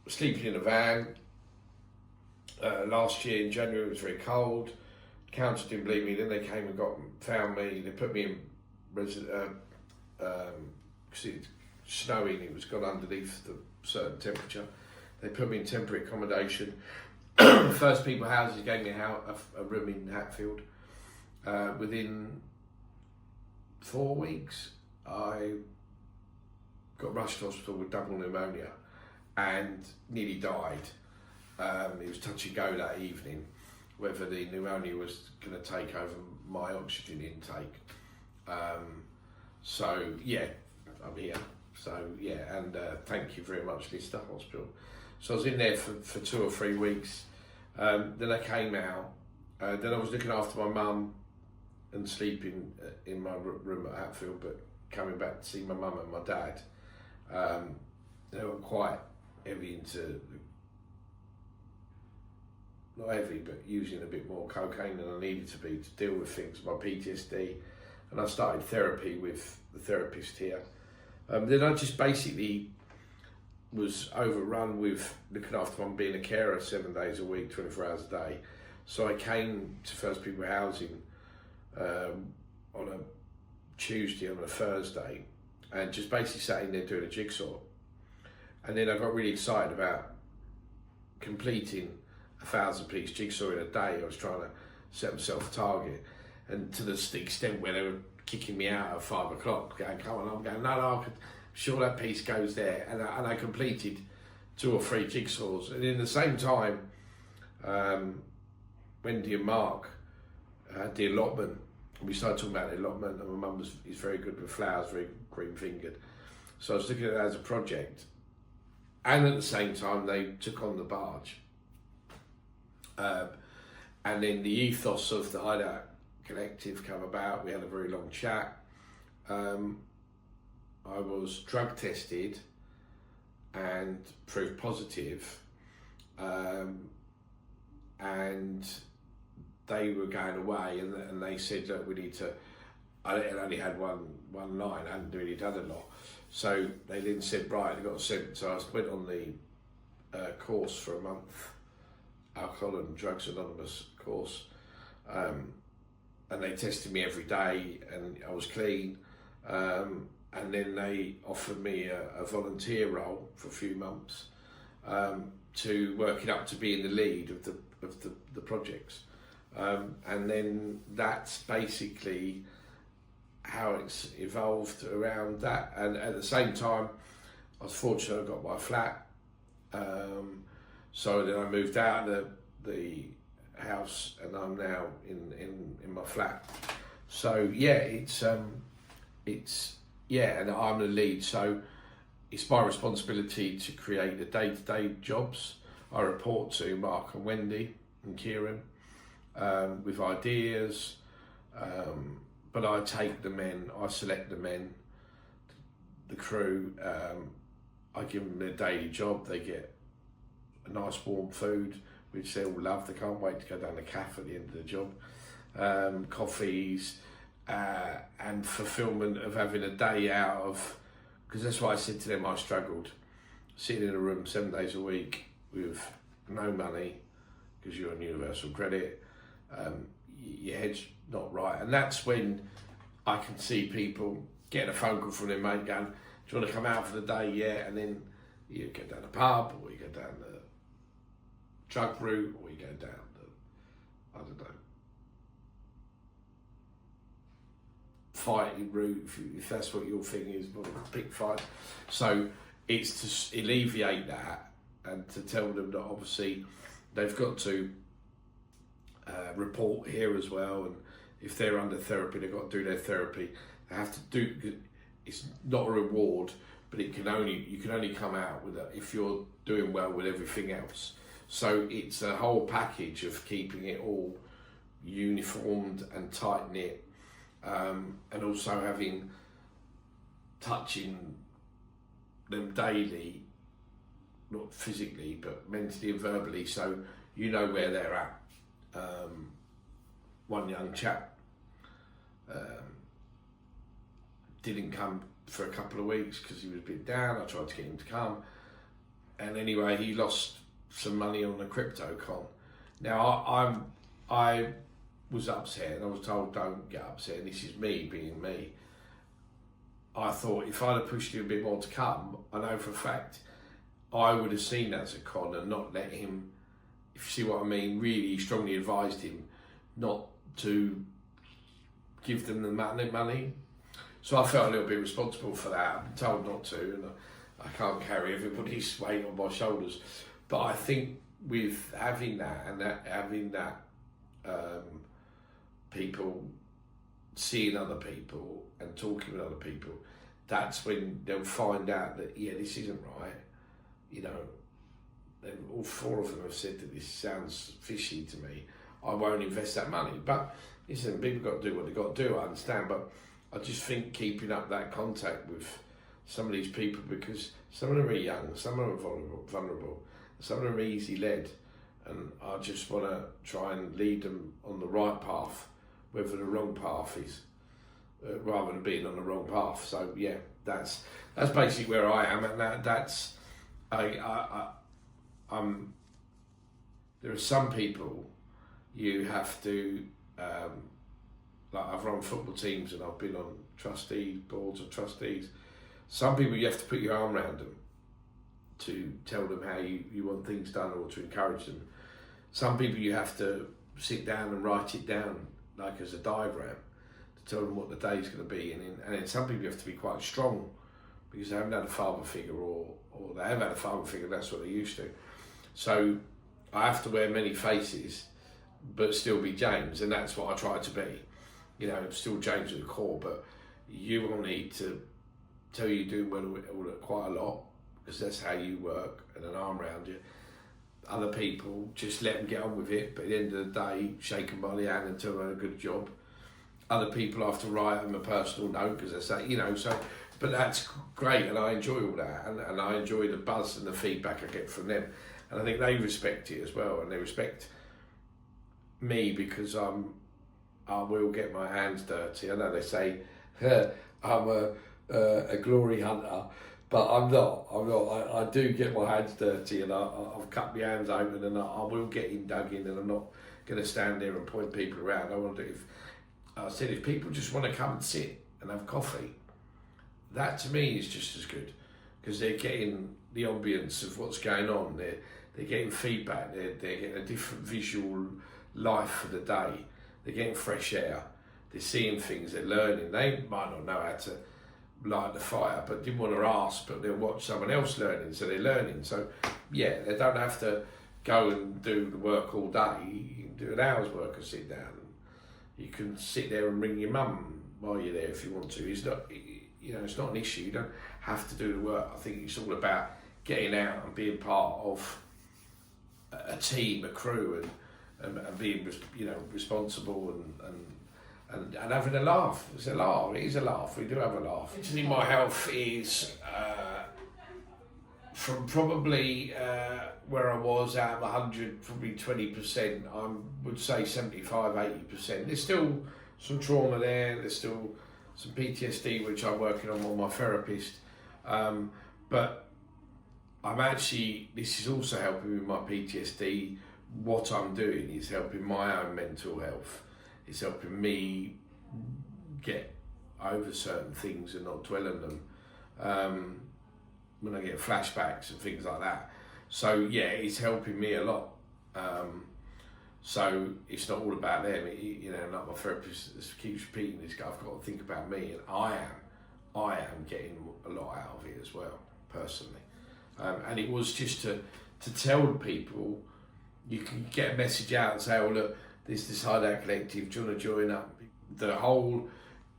sleeping in a van. Last year in January it was very cold. The council didn't believe me. Then they came and found me. They put me in because it's snowing. It was gone underneath the certain temperature. They put me in temporary accommodation. First People Houses gave me a room in Hatfield. Within 4 weeks, I got rushed to hospital with double pneumonia and nearly died. It was touch and go that evening, whether the pneumonia was going to take over my oxygen intake. So yeah, I'm here. So yeah, and thank you very much, Lister Hospital. So I was in there for 2 or 3 weeks. Then I came out. Then I was looking after my mum and sleeping in my room at Hatfield, but coming back to see my mum and my dad. They were quite heavy into, not heavy, but using a bit more cocaine than I needed to be to deal with things, my PTSD. And I started therapy with the therapist here. Then I just basically was overrun with looking after mum, being a carer 7 days a week, 24 hours a day. So I came to First People Housing on a Tuesday, on a Thursday, and just basically sat in there doing a jigsaw. And then I got really excited about completing a 1,000-piece jigsaw in a day. I was trying to set myself a target, and to the extent where they were kicking me out at 5 o'clock, going, "Come on!" I'm going, "No, sure that piece goes there," and I completed 2 or 3 jigsaws. And in the same time, Wendy and Mark had the allotment. We started talking about the allotment, and my mum is very good with flowers, very green fingered. So I was looking at it as a project, and at the same time they took on the barge. And then the ethos of the Hideout Collective came about. We had a very long chat. I was drug tested and proved positive, and they were going away, and they said, "Look, we need to." I only had one line. I hadn't really done a lot, so they then said, "Right, they got a sentence." So I went on the course for a month, Alcohol and Drugs Anonymous course, and they tested me every day, and I was clean. And then they offered me a volunteer role for a few months to work it up to being the lead of the projects. And then that's basically how it's evolved around that. And at the same time, I was fortunate I got my flat. So then I moved out of the house, and I'm now in my flat. So yeah, and I'm the lead, so it's my responsibility to create the day-to-day jobs. I report to Mark and Wendy and Kieran with ideas, but I take the men, I select the men, the crew, I give them their daily job. They get a nice warm food, which they all love. They can't wait to go down the cafe at the end of the job. Coffees, and fulfillment of having a day out of, because that's why I said to them, I struggled sitting in a room 7 days a week with no money because you're on universal credit, your head's not right. And that's when I can see people getting a phone call from their mate going, "Do you want to come out for the day?" "Yeah." And then you go down the pub, or you go down the drug route, or you go down the, I don't know, fighting route, if that's what your thing is, but pick fight. So it's to alleviate that, and to tell them that obviously they've got to report here as well, and if they're under therapy, they've got to do their therapy. They have to do. It's not a reward, but you can only come out with it if you're doing well with everything else. So it's a whole package of keeping it all uniformed and tight knit. And also touching them daily, not physically, but mentally and verbally, so you know where they're at. One young chap didn't come for a couple of weeks because he was a bit down. I tried to get him to come. and anyway, he lost some money on the crypto con. Now I was upset, and I was told don't get upset. And this is me being me. I thought if I'd have pushed him a bit more to come, I know for a fact I would have seen that as a con and not let him. If you see what I mean, really strongly advised him not to give them the money. So I felt a little bit responsible for that. I've been told not to, and I can't carry everybody's weight on my shoulders. But I think with having that people seeing other people and talking with other people, that's when they'll find out that, yeah, this isn't right. You know, all four of them have said that this sounds fishy to me. I won't invest that money. But listen, people got to do what they've got to do, I understand. But I just think keeping up that contact with some of these people, because some of them are young, some of them are vulnerable, some of them are easy led, and I just want to try and lead them on the right path, whether the wrong path is, rather than being on the wrong path. So yeah, that's basically where I am, and that's there are some people you have to like I've run football teams and I've been on boards of trustees. Some people you have to put your arm around them to tell them how you want things done, or to encourage them. Some people you have to sit down and write it down like as a diagram to tell them what the day's going to be, and then some people you have to be quite strong because they haven't had a father figure, or they have had a father figure, that's what they're used to. So I have to wear many faces but still be James, and that's what I try to be. You know, still James at the core, but you will need to tell you doing well quite a lot, because that's how you work, and an arm around you. Other people, just let them get on with it, but at the end of the day, shake them by the hand and tell them a good job. Other people I have to write them a personal note, because they say, you know, so, but that's great, and I enjoy all that, and I enjoy the buzz and the feedback I get from them, and I think they respect it as well, and they respect me because I will get my hands dirty. I know they say I'm a glory hunter, but I'm not. I do get my hands dirty, and I've cut my hands open, and I will get in dug in, and I'm not going to stand there and point people around. If people just want to come and sit and have coffee, that to me is just as good, because they're getting the ambience of what's going on. They're getting feedback. They're getting a different visual life for the day. They're getting fresh air. They're seeing things. They're learning. They might not know how to light the fire, but didn't want to ask, but they'll watch someone else learning, so they're learning. So yeah, they don't have to go and do the work all day. You can do an hour's work and sit down. You can sit there and ring your mum while you're there if you want to. It's not, you know, it's not an issue. You don't have to do the work. I think it's all about getting out and being part of a team, a crew, and being, you know, responsible and having a laugh. It's a laugh. It is a laugh. We do have a laugh. Actually, my health is from probably where I was out of 100, probably 20%. I would say 75, 80%. There's still some trauma there. There's still some PTSD, which I'm working on with my therapist. But I'm actually, this is also helping with my PTSD. What I'm doing is helping my own mental health. It's helping me get over certain things and not dwell on them when I get flashbacks and things like that. So yeah, it's helping me a lot. So it's not all about them. You know, like my therapist keeps repeating this, I've got to think about me, and I am getting a lot out of it as well, personally. And it was just to tell people, you can get a message out and say, oh look, this Hideout Collective, do you want to join up? The whole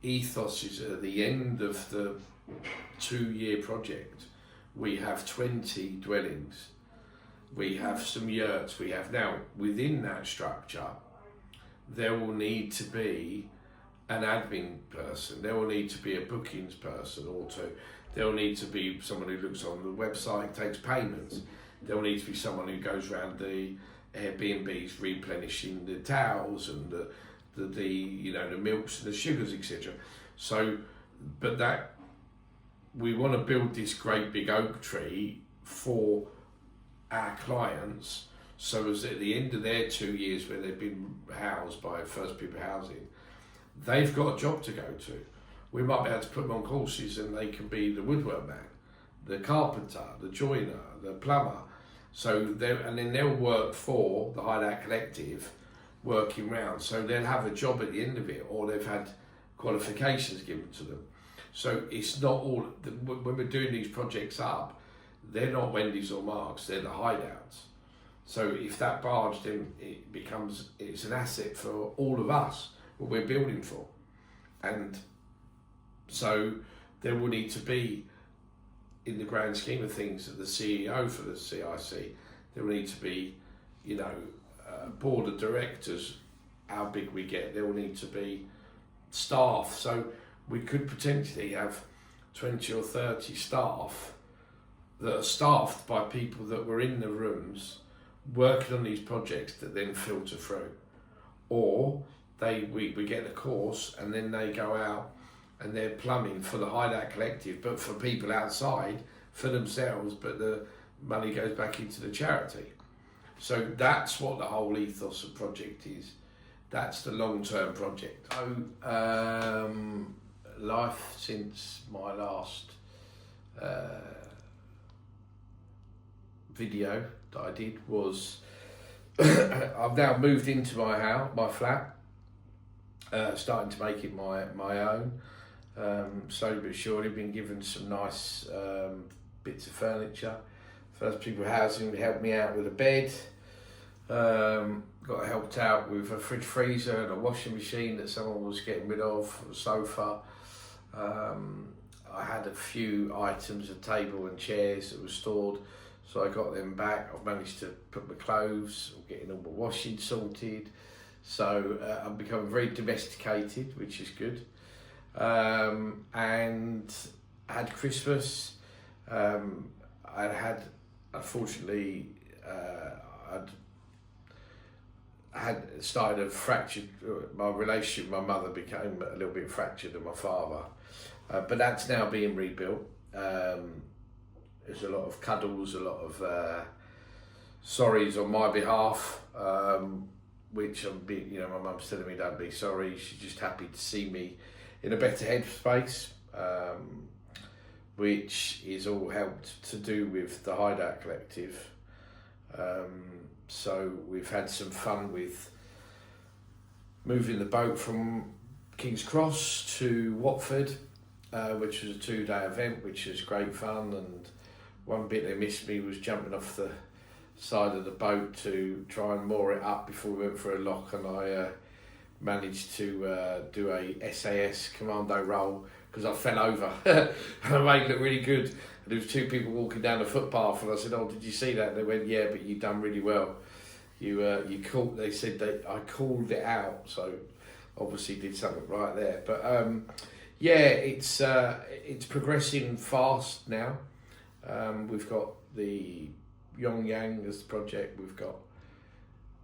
ethos is at the end of the 2-year project, we have 20 dwellings, we have some yurts, we have now, within that structure, there will need to be an admin person, there will need to be a bookings person or two, there will need to be someone who looks on the website, takes payments, there will need to be someone who goes around the Airbnbs replenishing the towels and the you know, the milks and the sugars, etc. So, but that we want to build this great big oak tree for our clients, so as at the end of their 2 years where they've been housed by First People Housing, they've got a job to go to. We might be able to put them on courses and they can be the woodwork man, the carpenter, the joiner, the plumber. So and then they'll work for the Hideout Collective, working round. So they'll have a job at the end of it, or they've had qualifications given to them. So it's not all, when we're doing these projects up, they're not Wendy's or Marks, they're the hideouts. So if that barge, then it's an asset for all of us, what we're building for. And so there will need to be, in the grand scheme of things, the CEO for the CIC, there will need to be, board of directors, how big we get, there will need to be staff. So we could potentially have 20 or 30 staff that are staffed by people that were in the rooms working on these projects that then filter through. Or we get the course and then they go out and they're plumbing for the Hideout Collective, but for people outside, for themselves, but the money goes back into the charity. So that's what the whole ethos of project is. That's the long-term project. So, life since my last video that I did was, I've now moved into my house, my flat, starting to make it my own. Slowly but surely been given some nice bits of furniture. First People Housing helped me out with a bed. Got helped out with a fridge freezer and a washing machine that someone was getting rid of, a sofa. I had a few items, a table and chairs that were stored, so I got them back. I've managed to put my clothes, I'm getting all my washing sorted. So I'm becoming very domesticated, which is good. And I had Christmas. I had, unfortunately, I had started a fractured, my relationship with my mother became a little bit fractured with my father, but that's now being rebuilt. There's a lot of cuddles, a lot of sorries on my behalf, which I'm being, my mum's telling me don't be sorry, she's just happy to see me in a better headspace, which is all helped to do with the Hideout Collective. So we've had some fun with moving the boat from King's Cross to Watford, which was a 2-day event, which was great fun. And one bit they missed me was jumping off the side of the boat to try and moor it up before we went for a lock, and I managed to do a SAS commando roll because I fell over and I made it look really good. And there was 2 people walking down the footpath, and I said, "Oh, did you see that?" And they went, "Yeah, but you done really well. You called." They said that I called it out, so obviously did something right there. But yeah, it's progressing fast now. We've got the Jonge Jan as the project. We've got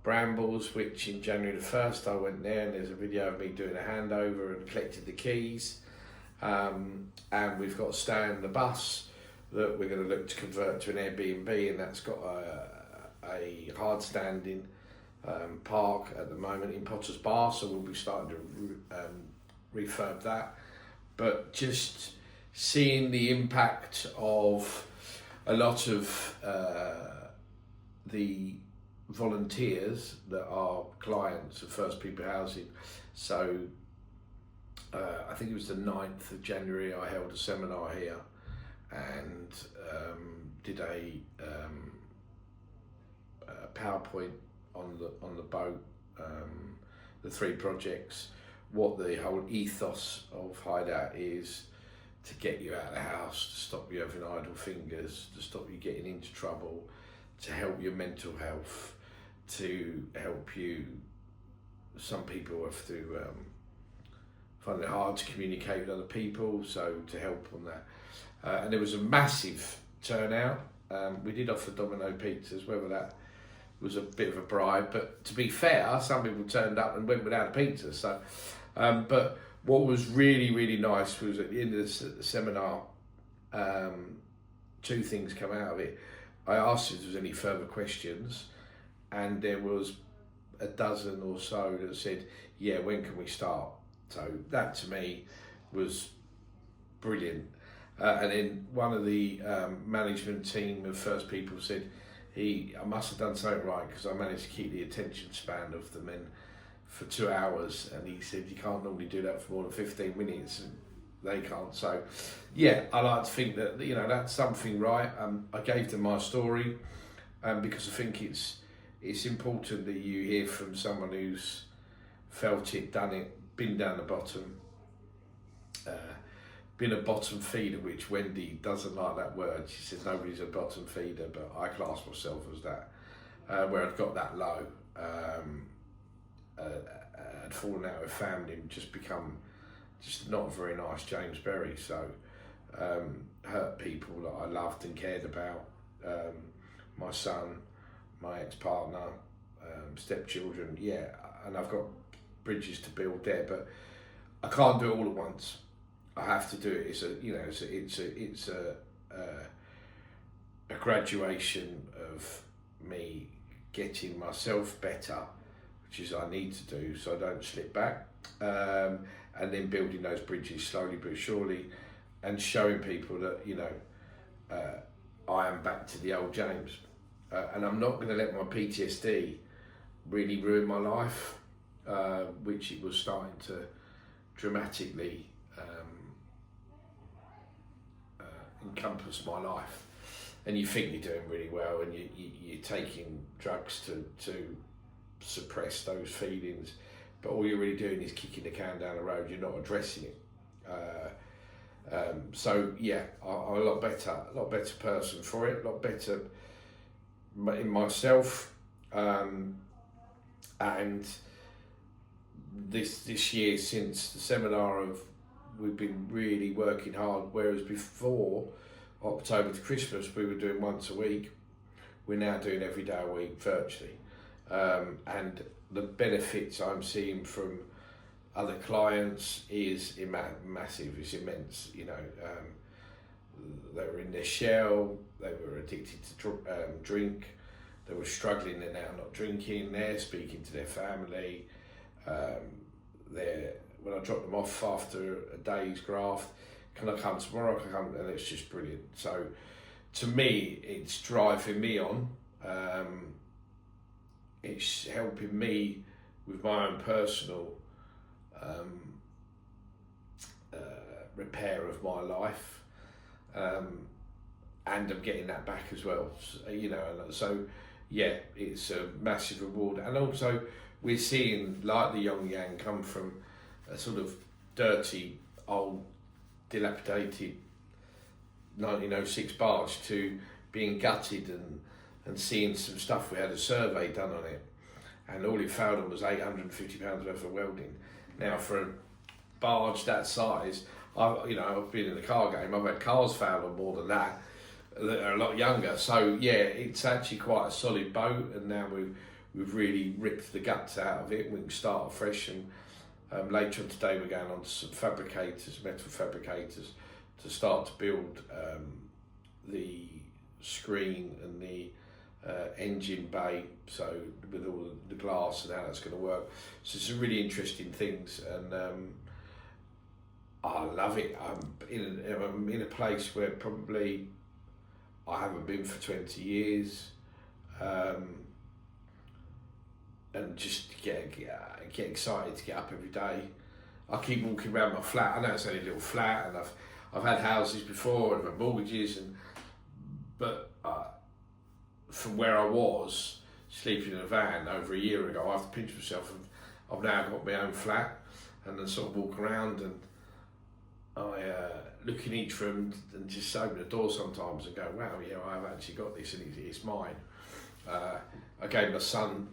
Brambles, which in January the 1st I went there, and there's a video of me doing a handover and collected the keys. And we've got Stan the bus that we're going to look to convert to an Airbnb, and that's got a hard standing park at the moment in Potter's Bar, so we'll be starting to refurb that. But just seeing the impact of a lot of the volunteers that are clients of First People Housing. So I think it was the 9th of January I held a seminar here and did a PowerPoint on the boat, the 3 projects, what the whole ethos of Hideout is, to get you out of the house, to stop you having idle fingers, to stop you getting into trouble, to help your mental health, to help you. Some people have to find it hard to communicate with other people, so to help on that. And there was a massive turnout. We did offer Domino pizzas, whether that was a bit of a bribe, but to be fair, some people turned up and went without a pizza. So, but what was really, really nice was at the end of the seminar, 2 things come out of it. I asked if there was any further questions, and there was a dozen or so that said, yeah, when can we start? So that to me was brilliant. And then one of the management team of First People said, I must have done something right because I managed to keep the attention span of the men for 2 hours, and he said you can't normally do that for more than 15 minutes, and they can't. So yeah, I like to think that, you know, that's something right. I gave them my story because I think it's important that you hear from someone who's felt it, done it, been down the bottom, been a bottom feeder, which Wendy doesn't like that word. She says nobody's a bottom feeder, but I class myself as that, where I'd got that low, I'd fallen out with family and just become just not a very nice James Berry. So hurt people that I loved and cared about, my son, my ex-partner, stepchildren, yeah, and I've got bridges to build there, but I can't do it all at once. I have to do it. It's a graduation of me getting myself better, which is I need to do so I don't slip back, and then building those bridges slowly but surely, and showing people that, you know, I am back to the old James, and I'm not going to let my PTSD really ruin my life, which it was starting to dramatically encompass my life. And you think you're doing really well, and you're taking drugs to suppress those feelings, but all you're really doing is kicking the can down the road. You're not addressing it. So yeah, I'm a lot better person for it, a lot better in myself, and this year since the seminar we've been really working hard, whereas before October to Christmas we were doing once a week, we're now doing every day a week virtually, and the benefits I'm seeing from other clients is massive, it's immense. You know, they were in their shell, they were addicted to drink, they were struggling, they're now not drinking, they're speaking to their family, when I drop them off after a day's graft, can I come tomorrow? Can I come? And it's just brilliant. So to me, it's driving me on. It's helping me with my own personal repair of my life, and I'm getting that back as well. So, you know, so yeah, it's a massive reward. And also we're seeing, like the Jonge Jan, come from a sort of dirty, old, dilapidated 1906 barge to being gutted and seeing some stuff. We had a survey done on it, and all it found on was £850 worth of welding. Now for a barge that size, I've been in the car game, I've had cars found on more than that are a lot younger. So yeah, it's actually quite a solid boat, and now we've really ripped the guts out of it. We can start afresh, and later on today we're going on to some metal fabricators, to start to build the screen and the engine bay, so with all the glass and how that's going to work. So some really interesting things, and I love it. I'm in a place where probably I haven't been for 20 years, and just get excited to get up every day. I keep walking around my flat. I know it's only a little flat, and I've had houses before and I've had mortgages, but from where I was sleeping in a van over a year ago, I have to pinch myself, and I've now got my own flat, and then sort of walk around, and I look in each room and just open the door sometimes and go, wow, yeah, I've actually got this, and it's mine. I gave my son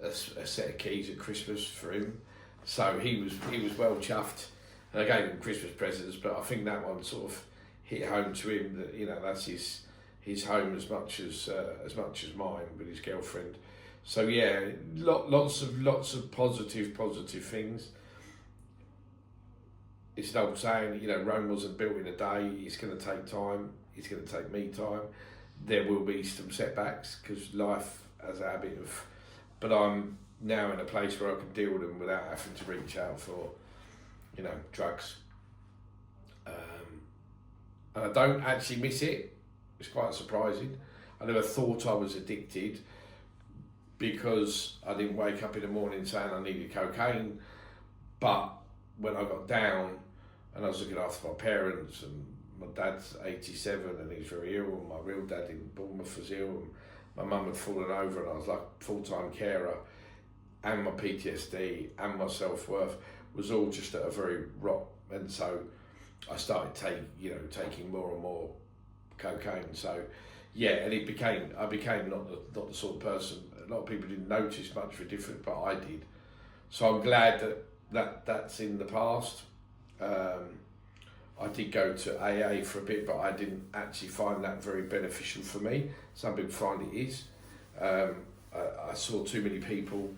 a set of keys at Christmas for him, so he was well chuffed, and I gave him Christmas presents, but I think that one sort of hit home to him that, you know, that's his home as much as mine with his girlfriend. So yeah, lots of positive things. It's an old saying, you know, Rome wasn't built in a day. It's going to take time. It's going to take me time. there will be some setbacks because life has a habit of, but I'm now in a place where I can deal with them without having to reach out for, drugs. And I don't actually miss it. It's quite surprising. I never thought I was addicted because I didn't wake up in the morning saying I needed cocaine. But when I got down and I was looking after my parents, and my dad's 87 and he's very ill, and my real dad in Bournemouth was ill, and my mum had fallen over, and I was like full-time carer, and my PTSD and my self-worth was all just at a very rock. And so I started taking more and more cocaine. So yeah, and I became not the sort of person. A lot of people didn't notice much of a difference, but I did. So I'm glad that's in the past. I did go to AA for a bit, but I didn't actually find that very beneficial for me. Some people find it is. I saw too many people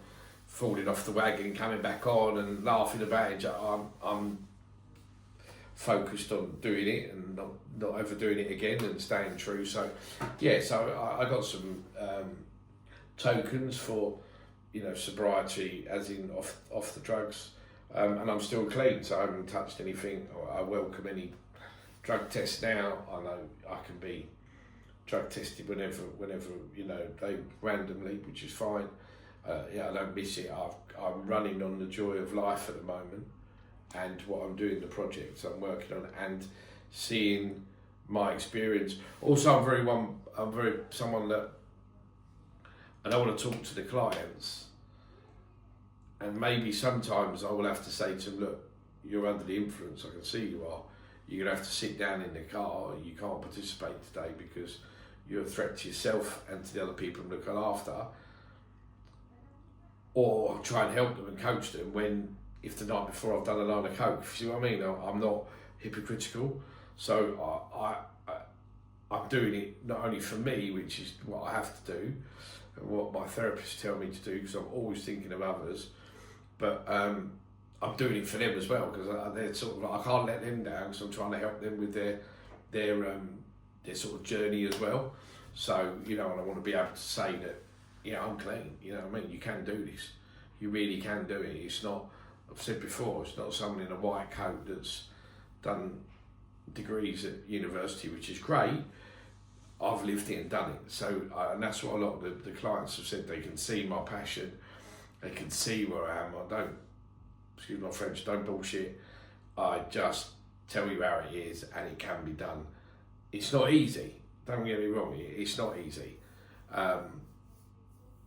falling off the wagon and coming back on and laughing about it. I'm focused on doing it and not overdoing it again and staying true. So yeah, so I got some tokens for sobriety, as in off the drugs, and I'm still clean, so I haven't touched anything. I welcome any drug test now. I know I can be drug tested whenever they randomly, which is fine. I don't miss it. I'm running on the joy of life at the moment, and what I'm doing, the projects I'm working on, and seeing my experience. Also, I'm very someone that I don't want to talk to the clients, and maybe sometimes I will have to say to them, look, you're under the influence, I can see you are. You're going to have to sit down in the car. You can't participate today because you're a threat to yourself and to the other people I'm looking after. Or try and help them and coach them if the night before I've done a line of coke. You see what I mean? I'm not hypocritical. So I'm doing it not only for me, which is what I have to do, and what my therapists tell me to do, because I'm always thinking of others, but I'm doing it for them as well, because they're sort of I can't let them down, because I'm trying to help them with their sort of journey as well. So and I want to be able to say that I'm clean. You know what I mean? You can do this. You really can do it. It's not. I've said before, it's not someone in a white coat that's done degrees at university, which is great. I've lived it and done it. So, and that's what a lot of the clients have said. They can see my passion. They can see where I am. I don't, excuse my French, don't bullshit. I just tell you how it is, and it can be done. It's not easy. Don't get me wrong. It's not easy.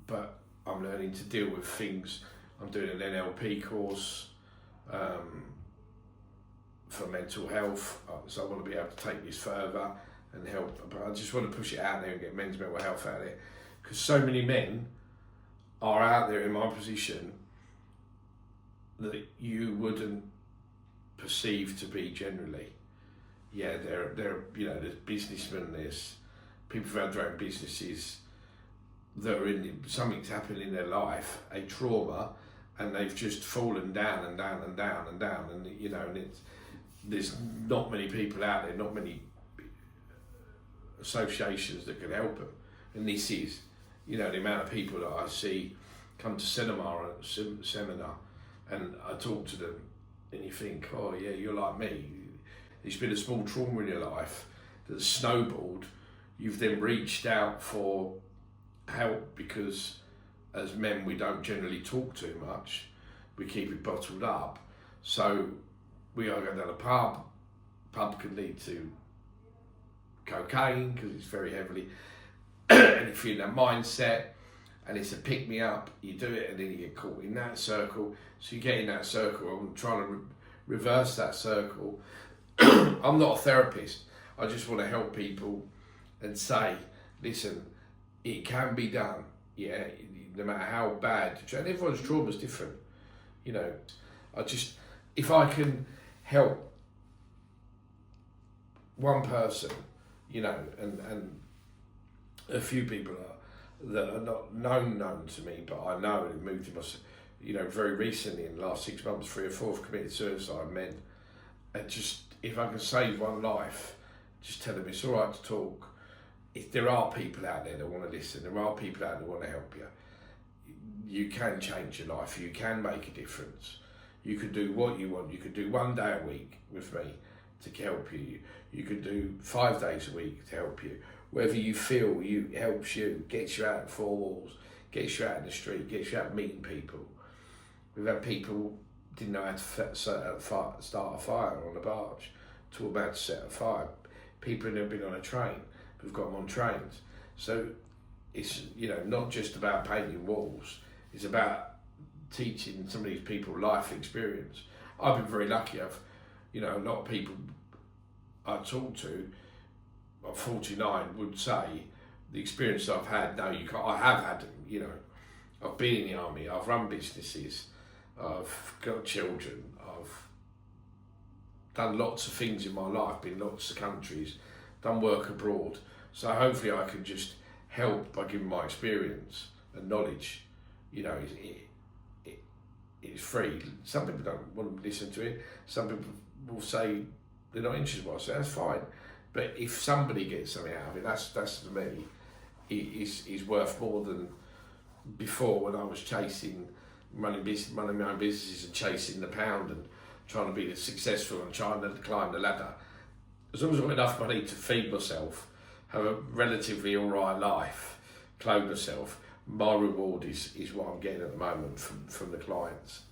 But I'm learning to deal with things. I'm doing an NLP course for mental health, so I want to be able to take this further and help. But I just want to push it out there and get men's mental health out there, because so many men are out there in my position that you wouldn't perceive to be generally. Yeah, they're there's businessmen, there's people who've had their own businesses that are something's happened in their life, a trauma, and they've just fallen down and down and down and down, and there's not many people out there, not many associations that can help them, and this is, the amount of people that I see come to seminar, and I talk to them, and you think, oh yeah, you're like me. There's been a small trauma in your life that's snowballed. You've then reached out for help, because as men we don't generally talk too much, we keep it bottled up, so we are going down a pub can lead to cocaine because it's very heavily and if you're in that mindset and it's a pick me up, you do it and then you get caught in that circle, so you get in that circle. I'm trying to reverse that circle. I'm not a therapist, I just want to help people and say, listen, it can be done, yeah, no matter how bad, and everyone's trauma is different, if I can help one person, and a few people that are not known to me, but I know and have moved in my, very recently in the last 6 months, 3 or 4 have committed suicide, men, and just, if I can save one life, just tell them it's all right to talk, if there are people out there that want to listen, there are people out there that want to help you. You can change your life. You can make a difference. You can do what you want. You could do 1 day a week with me to help you. You could do 5 days a week to help you. Wherever you feel helps you, gets you out of 4 walls, gets you out in the street, gets you out meeting people. We've had people didn't know how to start a fire on a barge, taught about to set a fire. People who've never been on a train, we've got them on trains. So it's, you know, not just about painting walls, it's about teaching some of these people life experience. I've been very lucky. I've, you know, a lot of people I talk to, I'm 49, would say the experience I've had, no, you can't, I have had, you know, I've been in the army, I've run businesses, I've got children, I've done lots of things in my life, been lots of countries, done work abroad. So hopefully I can just help by giving my experience and knowledge. You know, it's free. Some people don't want to listen to it. Some people will say they're not interested in what I say. That's fine. But if somebody gets something out of it, that's to me, is worth more than before, when I was chasing running my own businesses and chasing the pound and trying to be successful and trying to climb the ladder. As long as I've got enough money to feed myself, have a relatively alright life, clothe myself, my reward is what I'm getting at the moment from the clients.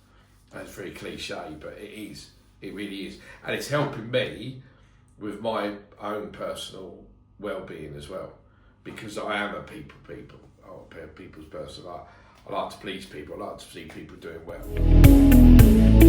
That's very cliche, but it is. It really is. And it's helping me with my own personal well-being as well, because I am a people's person. I like to please people. I like to see people doing well.